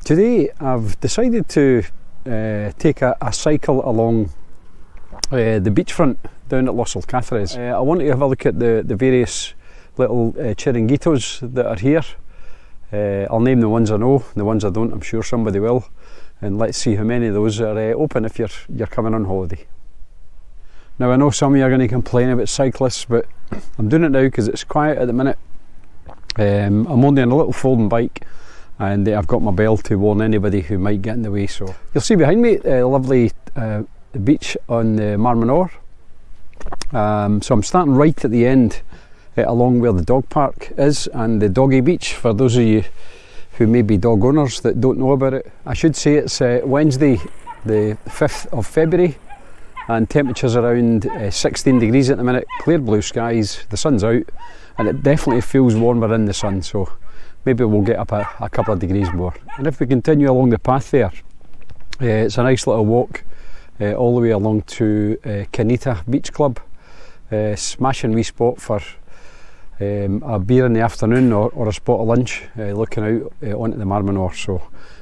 Today I've decided to take a cycle along the beachfront down at Los Alcazares. I wanted to have a look at the various little chiringuitos that are here. I'll name the ones I know, the ones I don't I'm sure somebody will, and let's see how many of those are open if you're coming on holiday. Now I know some of you are going to complain about cyclists, but I'm doing it now because it's quiet at the minute. I'm only on a little folding bike, and I've got my bell to warn anybody who might get in the way. So you'll see behind me a lovely beach on the Mar Menor. So I'm starting right at the end along where the dog park is and the doggy beach, for those of you who may be dog owners that don't know about it. I should say it's Wednesday the 5th of February and temperatures around 16 degrees at the minute, clear blue skies, the sun's out, and it definitely feels warmer in the sun, so maybe we'll get up a couple of degrees more. And if we continue along the path there, it's a nice little walk all the way along to Canita Beach Club. Smashing wee spot for a beer in the afternoon or a spot of lunch looking out onto the Mar Menor. So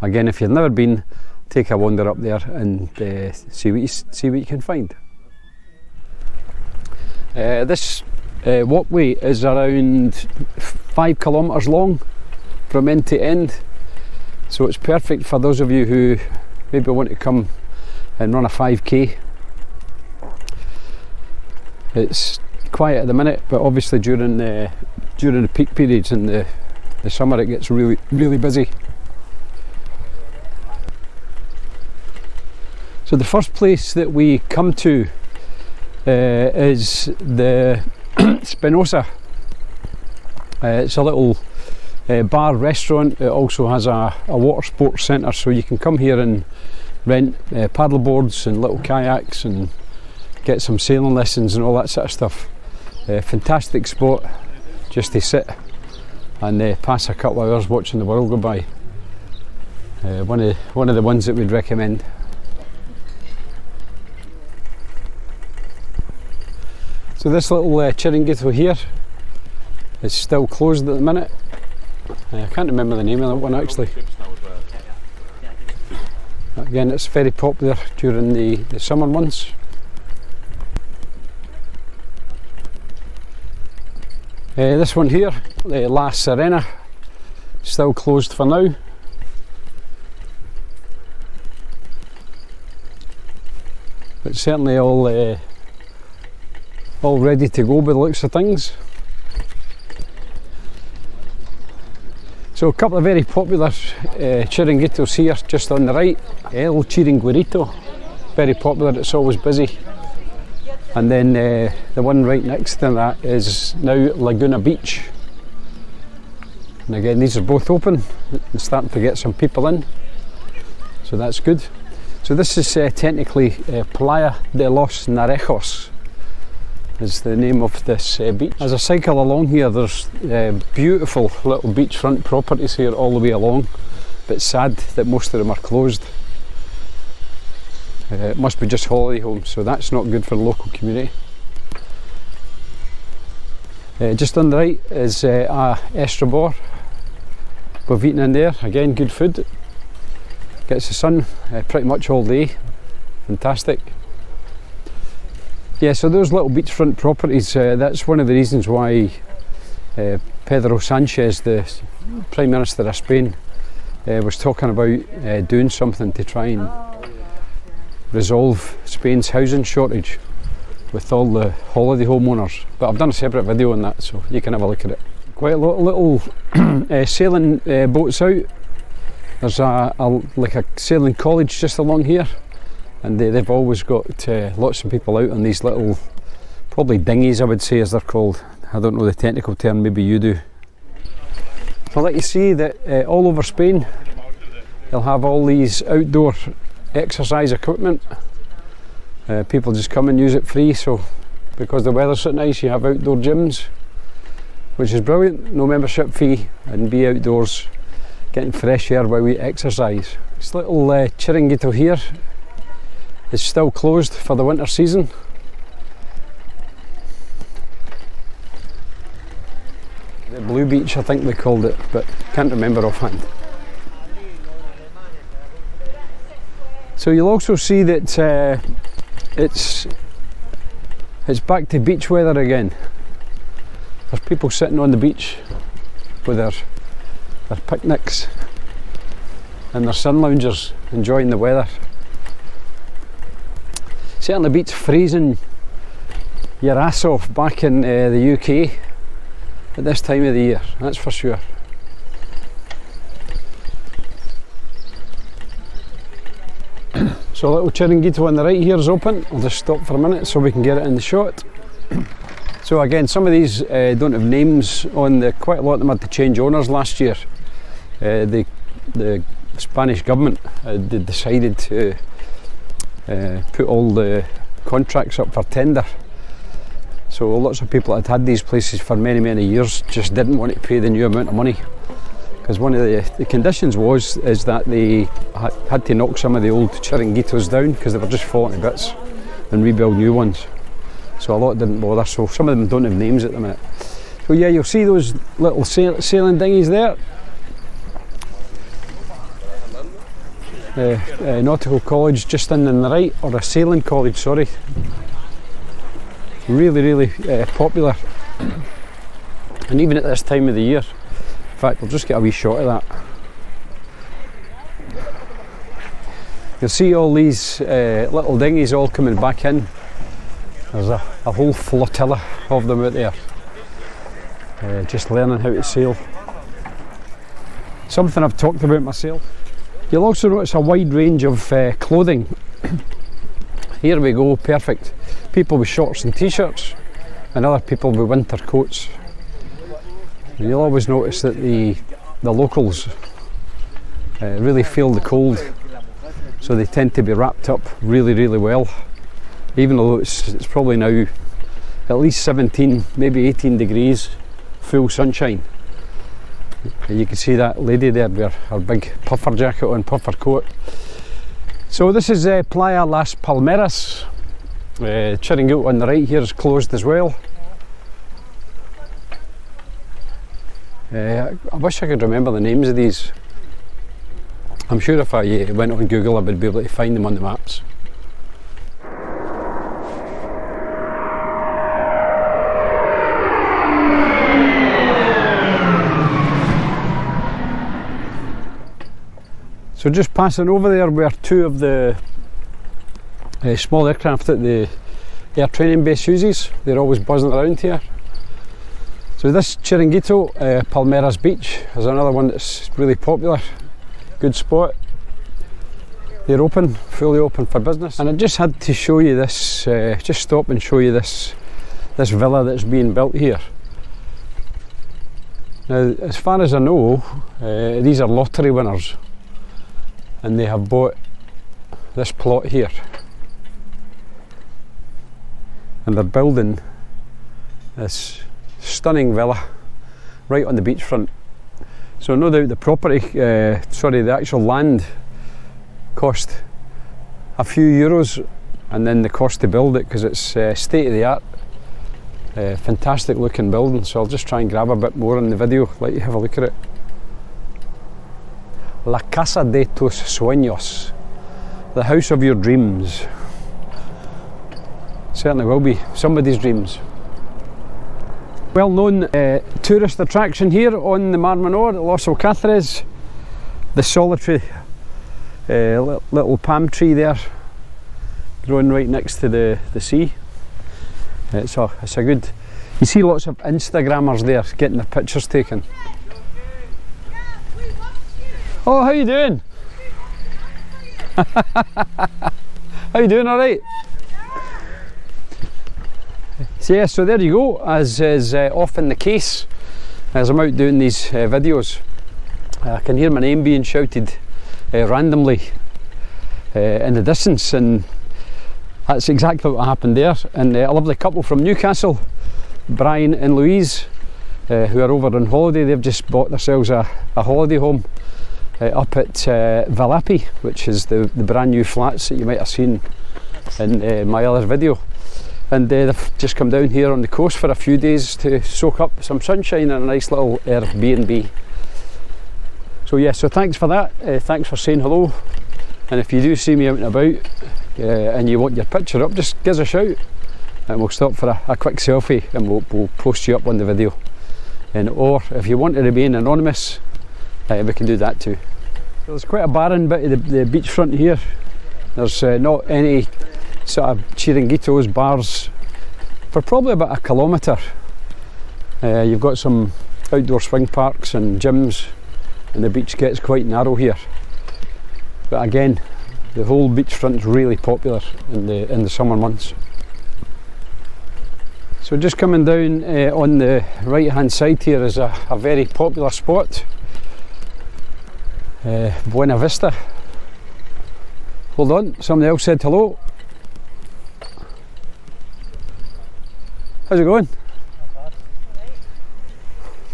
again, if you've never been, take a wander up there and see what you can find. This walkway is around 5 kilometres long from end to end, so it's perfect for those of you who maybe want to come and run a 5k. It's quiet at the minute, but obviously during the peak periods in the summer it gets really busy. So the first place that we come to is the Spinoza. It's a little bar restaurant. It also has a water sports centre, so you can come here and rent paddle boards and little kayaks and get some sailing lessons and all that sort of stuff. Fantastic spot just to sit and pass a couple of hours watching the world go by. One of the ones that we'd recommend. So this little chiringuito here is still closed at the minute. I can't remember the name of that one actually. Again, it's very popular during the summer months. This one here, La Serena, still closed for now. But certainly all ready to go by the looks of things. So a couple of very popular chiringuitos here just on the right. El Chiringuito, very popular, it's always busy. And then the one right next to that is now Laguna Beach. And again, these are both open and starting to get some people in, so that's good. So this is technically Playa de los Narejos is the name of this beach. As I cycle along here, there's beautiful little beachfront properties here all the way along, but sad that most of them are closed. It must be just holiday homes, so that's not good for the local community. Just on the right is Estrabor. We've eaten in there, again good food. Gets the sun pretty much all day, fantastic. Yeah, so those little beachfront properties, that's one of the reasons why Pedro Sanchez, the Prime Minister of Spain, was talking about doing something to try and resolve Spain's housing shortage with all the holiday homeowners. But I've done a separate video on that, so you can have a look at it. Quite a lot of little sailing boats out. There's like a sailing college just along here, and they've always got lots of people out on these little, probably dinghies I would say as they're called. I don't know the technical term, maybe you do. So I'll let you see that all over Spain they'll have all these outdoor exercise equipment. People just come and use it free, so because the weather's so nice you have outdoor gyms, which is brilliant, no membership fee, and be outdoors getting fresh air while we exercise. This little chiringuito here is still closed for the winter season. The Blue Beach I think they called it, but can't remember offhand. So you'll also see that it's back to beach weather again. There's people sitting on the beach with their picnics and their sun loungers, enjoying the weather. Certainly beats freezing your ass off back in the UK at this time of the year, that's for sure. So a little Chiringuito on the right here is open. I'll just stop for a minute so we can get it in the shot. So again, some of these don't have names on the, quite a lot of them had to change owners last year. The Spanish government they decided to put all the contracts up for tender. So lots of people that had these places for many years just didn't want to pay the new amount of money. Because one of the conditions is that they had to knock some of the old Chiringuitos down because they were just falling to bits and rebuild new ones. So a lot didn't bother, so some of them don't have names at the minute. So yeah, you'll see those little sailing dinghies there. Nautical College just in on the right, or a sailing college, sorry. Really popular. And even at this time of the year. In fact, we'll just get a wee shot of that. You'll see all these little dinghies all coming back in. There's a whole flotilla of them out there, just learning how to sail. Something I've talked about myself. You'll also notice a wide range of clothing. Here we go, perfect. People with shorts and t-shirts, and other people with winter coats. And you'll always notice that the locals really feel the cold, so they tend to be wrapped up really well. Even though it's probably now at least 17, maybe 18 degrees, full sunshine. And you can see that lady there with her big puffer jacket on, puffer coat. So this is Playa Las Palmeras. Chiringuito on the right here is closed as well. I wish I could remember the names of these. I'm sure if I went on Google I would be able to find them on the maps. So just passing over there were two of the small aircraft that the air training base uses. They're always buzzing around here. So this Chiringuito, Palmeras Beach, is another one that's really popular. Good spot. They're open, fully open for business. And I just had to show you this, just stop and show you this villa that's being built here. Now, as far as I know, these are lottery winners, and they have bought this plot here. And they're building this stunning villa right on the beachfront. So no doubt the property, the actual land cost a few euros, and then the cost to build it, because it's state of the art, fantastic looking building. So I'll just try and grab a bit more in the video, let you have a look at it. La Casa de tus Sueños, the house of your dreams. Certainly will be somebody's dreams. Well-known tourist attraction here on the Mar Menor, Los Alcazares. The solitary little palm tree there, growing right next to the sea. It's a good. You see lots of Instagrammers there getting their pictures taken. Oh, how you doing? How you doing? All right. So yeah, so there you go, as is often the case as I'm out doing these videos. I can hear my name being shouted randomly in the distance, and that's exactly what happened there. And a lovely couple from Newcastle, Brian and Louise, who are over on holiday. They've just bought themselves a holiday home up at Valapi, which is the brand new flats that you might have seen in my other video. And they've just come down here on the coast for a few days to soak up some sunshine and a nice little Airbnb. So yeah, so thanks for that. Thanks for saying hello. And if you do see me out and about and you want your picture up, just give us a shout and we'll stop for a quick selfie and we'll post you up on the video. Or if you want to remain anonymous, we can do that too. So there's quite a barren bit of the beachfront here. There's not any sort of chiringuitos, bars for probably about a kilometre. You've got some outdoor swing parks and gyms, and the beach gets quite narrow here. But again, the whole beachfront's really popular in the summer months. So just coming down on the right hand side here is a very popular spot, Buena Vista. Hold on, somebody else said hello. How's it going? Not bad.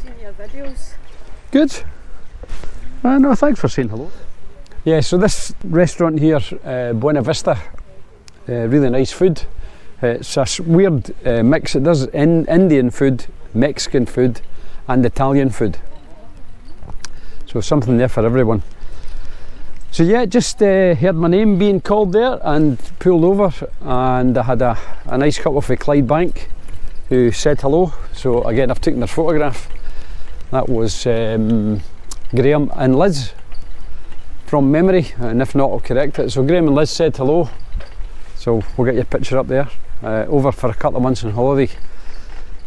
Seen your videos. Good. No, thanks for saying hello. Yeah, so this restaurant here, Buena Vista, really nice food. It's a weird mix. It does Indian food, Mexican food and Italian food. So something there for everyone. So yeah, just heard my name being called there and pulled over, and I had a nice couple of Clydebank who said hello. So again, I've taken their photograph. That was Graham and Liz from memory, and if not I'll correct it. So Graham and Liz said hello, so we'll get your picture up there. Over for a couple of months on holiday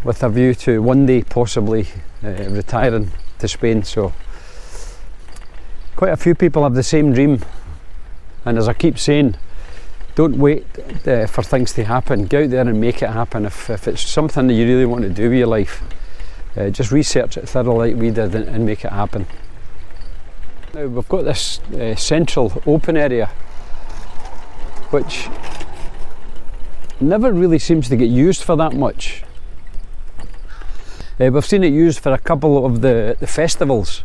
with a view to one day possibly retiring to Spain. So quite a few people have the same dream, and as I keep saying, don't wait for things to happen. Get out there and make it happen. If it's something that you really want to do with your life, just research it thoroughly like we did and make it happen. Now we've got this central open area which never really seems to get used for that much. We've seen it used for a couple of the festivals.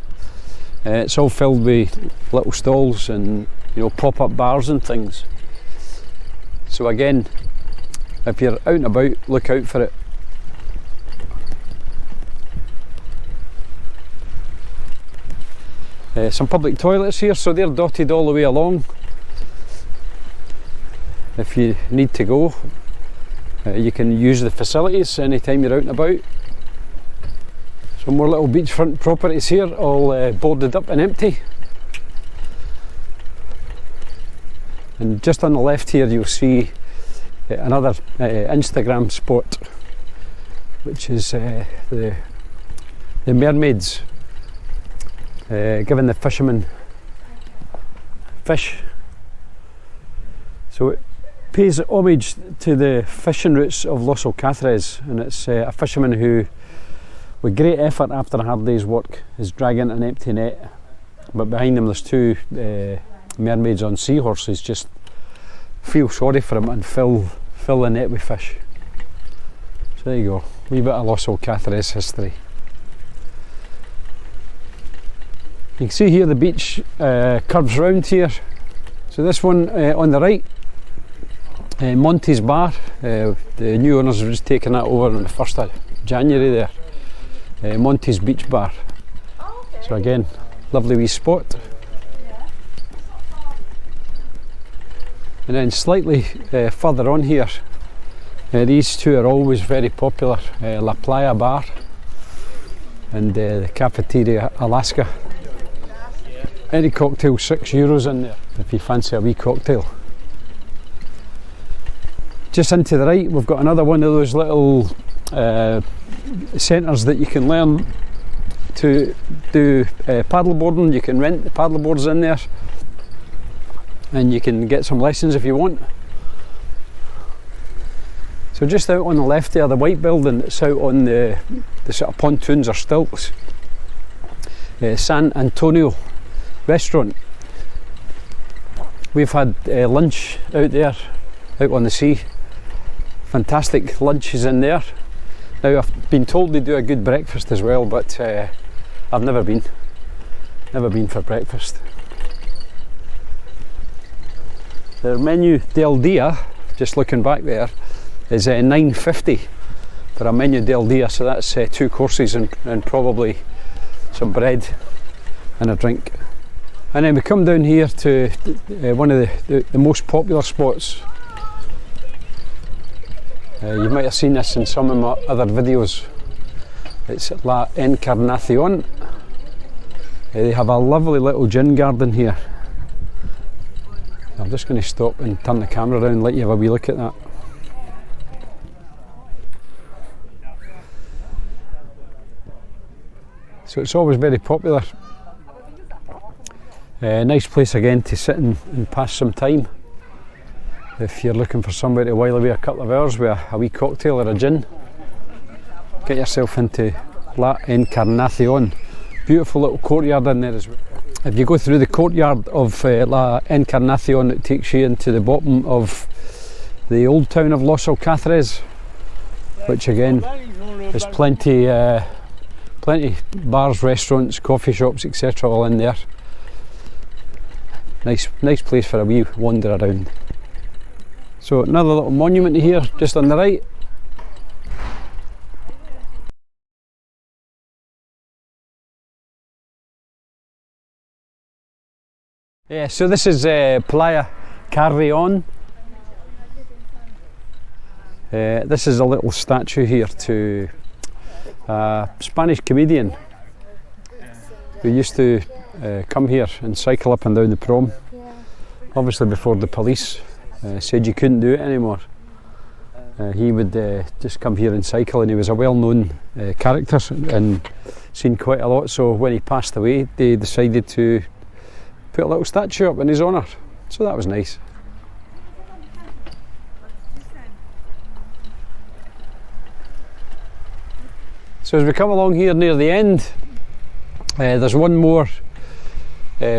It's all filled with little stalls and pop-up bars and things. So again, if you're out and about, look out for it. Some public toilets here, so they're dotted all the way along. If you need to go, you can use the facilities anytime you're out and about. Some more little beachfront properties here, all boarded up and empty. And just on the left here you'll see another Instagram spot, which is the mermaids giving the fishermen fish. So it pays homage to the fishing routes of Los Alcazares, and it's a fisherman who, with great effort after a hard day's work, is dragging an empty net, but behind him there's two mermaids on seahorses. Just feel sorry for him and fill the net with fish. So there you go, a wee bit of Los Alcazares history. You can see here the beach curves round here. So this one on the right, Monty's Bar, the new owners have just taken that over on the 1st of January there. Monty's Beach Bar. Oh, okay. So again, lovely wee spot. Yeah. And then slightly further on here, these two are always very popular, La Playa Bar and the Cafeteria Alaska. Any cocktail, €6 in there if you fancy a wee cocktail. Just into the right we've got another one of those little centres that you can learn to do paddleboarding. You can rent the paddleboards in there and you can get some lessons if you want. So just out on the left there, the white building that's out on the sort of pontoons or stilts, San Antonio restaurant. We've had lunch out there, out on the sea. Fantastic lunches in there. Now I've been told they do a good breakfast as well, but I've never been for breakfast. Their menu del dia, just looking back there, is $9.50 for a menu del dia, so that's 2 courses and probably some bread and a drink. And then we come down here to one of the most popular spots. You might have seen this in some of my other videos. It's La Encarnacion. They have a lovely little gin garden here. I'm just going to stop and turn the camera around and let you have a wee look at that. So it's always very popular. Nice place again to sit and pass some time. If you're looking for somewhere to while away a couple of hours with a wee cocktail or a gin, get yourself into La Encarnacion. Beautiful little courtyard in there as well. If you go through the courtyard of La Encarnacion, it takes you into the bottom of the old town of Los Alcazares, which again is plenty bars, restaurants, coffee shops, etc. all in there. Nice place for a wee wander around. So another little monument here just on the right. Yeah, so this is Playa Carrion. This is a little statue here to a Spanish comedian who used to come here and cycle up and down the prom. Obviously before the police said you couldn't do it anymore. He would just come here and cycle, and he was a well-known character and seen quite a lot, so when he passed away they decided to put a little statue up in his honour, so that was nice. So as we come along here near the end, there's one more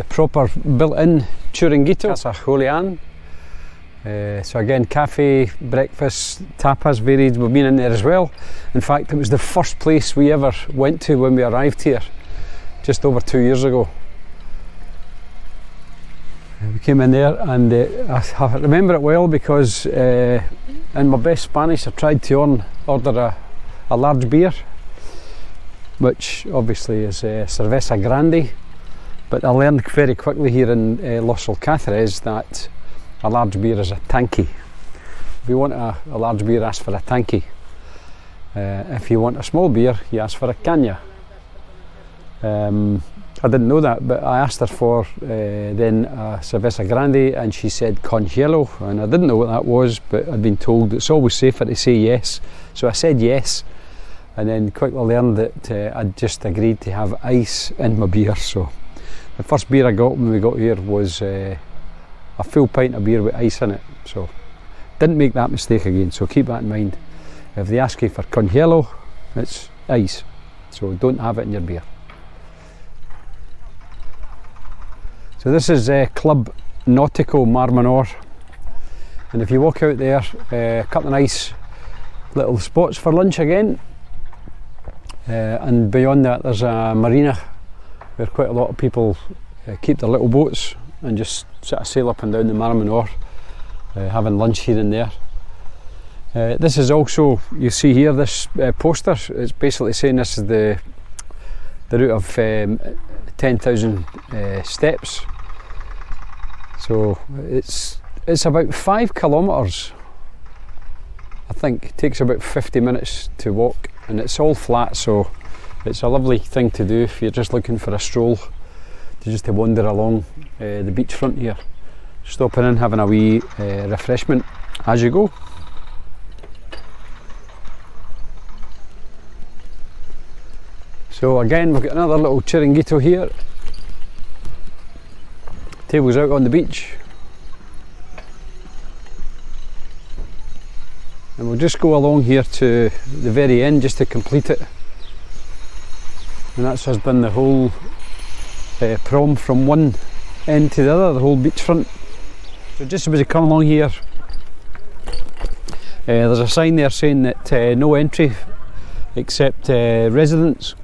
proper built-in chiringuito, Casa Julian. So again, cafe, breakfast, tapas, varied, we've been in there as well. In fact, it was the first place we ever went to when we arrived here, just over 2 years ago. We came in there, and I remember it well because in my best Spanish I tried to order a large beer, which obviously is cerveza grande, but I learned very quickly here in Los Alcazares that a large beer is a tanky. If you want a large beer, ask for a tanky. If you want a small beer, you ask for a caña. I didn't know that, but I asked her for then a cerveza grande, and she said con hielo, and I didn't know what that was, but I'd been told it's always safer to say yes, so I said yes, and then quickly learned that I'd just agreed to have ice in my beer. So the first beer I got when we got here was a full pint of beer with ice in it, so didn't make that mistake again, so keep that in mind. If they ask you for con hielo, it's ice, so don't have it in your beer. So this is Club Nautico Mar Menor, and if you walk out there, a couple of nice little spots for lunch again, and beyond that there's a marina where quite a lot of people keep their little boats and just sort of sail up and down the Mar Menor, having lunch here and there. This is also, you see here, this poster, it's basically saying this is the route of 10,000 steps. So it's about 5 kilometres, I think. It takes about 50 minutes to walk, and it's all flat, so it's a lovely thing to do if you're just looking for a stroll, to wander along the beachfront here, stopping in, having a wee refreshment as you go. So again, we've got another little chiringuito here. Tables out on the beach. And we'll just go along here to the very end just to complete it. And that's has been the whole prom from one end to the other, the whole beachfront. So just as we come along here, there's a sign there saying that no entry except residents.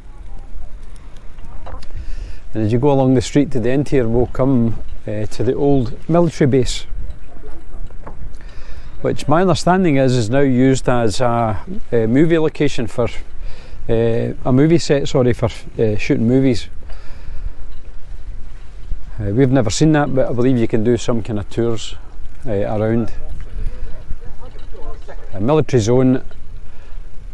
And as you go along the street to the end here, we'll come to the old military base, which my understanding is now used as a movie location for a movie set, for shooting movies. We've never seen that, but I believe you can do some kind of tours around. A military zone,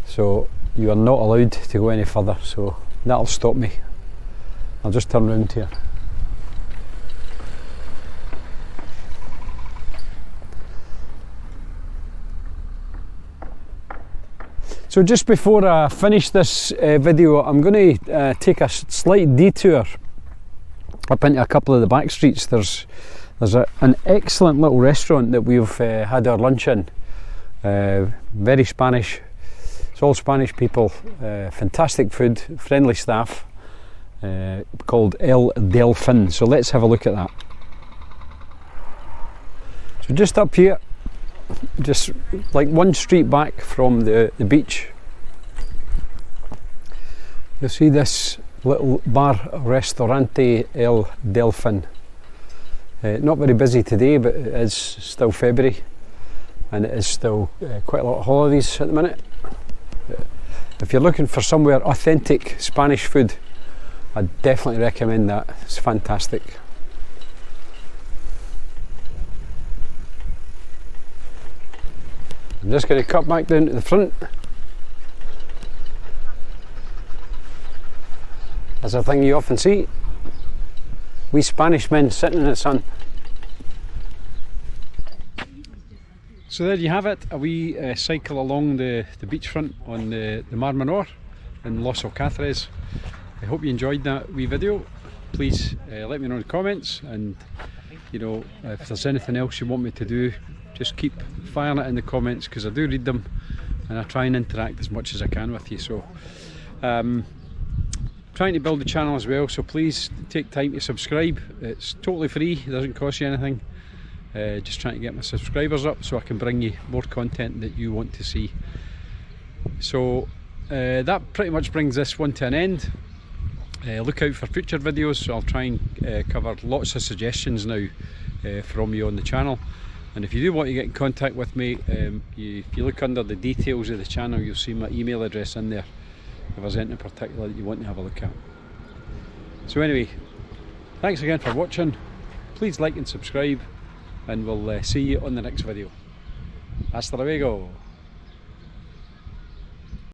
so you are not allowed to go any further, so that'll stop me. I'll just turn round here. So just before I finish this video, I'm going to take a slight detour up into a couple of the back streets. There's an excellent little restaurant that we've had our lunch in. Very Spanish. It's all Spanish people. Fantastic food, friendly staff. Called El Delfin. So let's have a look at that. So just up here, just like one street back from the beach, you'll see this little bar restaurante El Delfin. Not very busy today, but it is still February and it is still quite a lot of holidays at the minute. If you're looking for somewhere authentic Spanish food, I'd definitely recommend that. It's fantastic. I'm just going to cut back down to the front. That's a thing you often see. We Spanish men sitting in the sun. So there you have it, a wee cycle along the beachfront on the Mar Menor in Los Alcazares. I hope you enjoyed that wee video. Please let me know in the comments, and you know, if there's anything else you want me to do, just keep firing it in the comments, because I do read them and I try and interact as much as I can with you. So trying to build the channel as well, so please take time to subscribe. It's totally free, it doesn't cost you anything. Just trying to get my subscribers up so I can bring you more content that you want to see. So that pretty much brings this one to an end. Look out for future videos, so I'll try and cover lots of suggestions now from you on the channel. And if you do want to get in contact with me, if you look under the details of the channel, you'll see my email address in there if there's anything in particular that you want to have a look at. So anyway, thanks again for watching. Please like and subscribe, and we'll see you on the next video. Hasta luego.